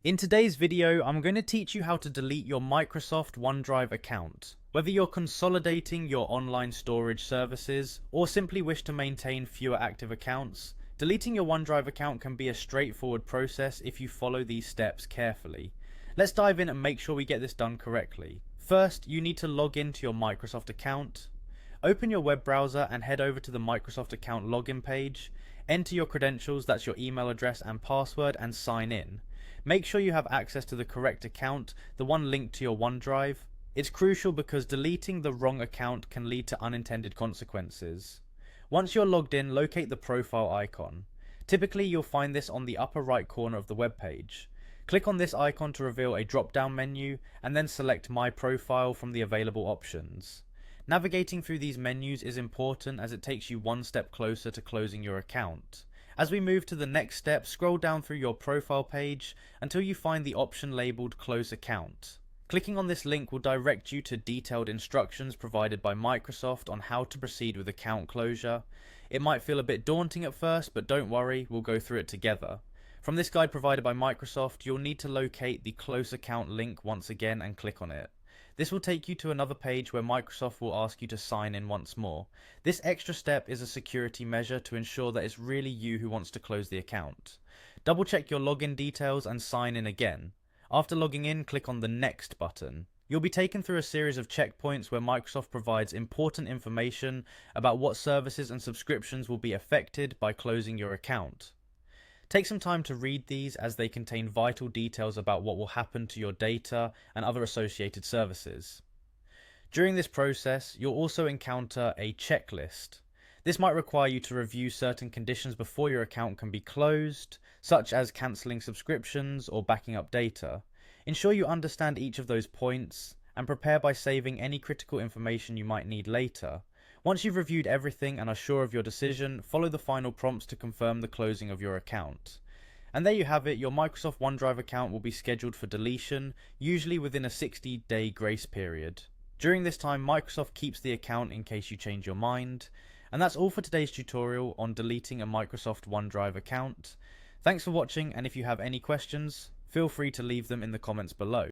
In today's video, I'm going to teach you how to delete your Microsoft OneDrive account. Whether you're consolidating your online storage services or simply wish to maintain fewer active accounts, deleting your OneDrive account can be a straightforward process if you follow these steps carefully. Let's dive in and make sure we get this done correctly. First, you need to log into your Microsoft account. Open your web browser and head over to the Microsoft account login page. Enter your credentials, that's your email address and password, and sign in. Make sure you have access to the correct account, the one linked to your OneDrive. It's crucial because deleting the wrong account can lead to unintended consequences. Once you're logged in, locate the profile icon. Typically, you'll find this on the upper right corner of the web page. Click on this icon to reveal a drop-down menu, and then select My Profile from the available options. Navigating through these menus is important as it takes you one step closer to closing your account. As we move to the next step, scroll down through your profile page until you find the option labeled Close Account. Clicking on this link will direct you to detailed instructions provided by Microsoft on how to proceed with account closure. It might feel a bit daunting at first, but don't worry, we'll go through it together. From this guide provided by Microsoft, you'll need to locate the Close Account link once again and click on it. This will take you to another page where Microsoft will ask you to sign in once more. This extra step is a security measure to ensure that it's really you who wants to close the account. Double check your login details and sign in again. After logging in, click on the Next button. You'll be taken through a series of checkpoints where Microsoft provides important information about what services and subscriptions will be affected by closing your account. Take some time to read these as they contain vital details about what will happen to your data and other associated services. During this process, you'll also encounter a checklist. This might require you to review certain conditions before your account can be closed, such as cancelling subscriptions or backing up data. Ensure you understand each of those points and prepare by saving any critical information you might need later. Once you've reviewed everything and are sure of your decision, follow the final prompts to confirm the closing of your account. And there you have it, your Microsoft OneDrive account will be scheduled for deletion, usually within a 60-day grace period. During this time, Microsoft keeps the account in case you change your mind. And that's all for today's tutorial on deleting a Microsoft OneDrive account. Thanks for watching, and if you have any questions, feel free to leave them in the comments below.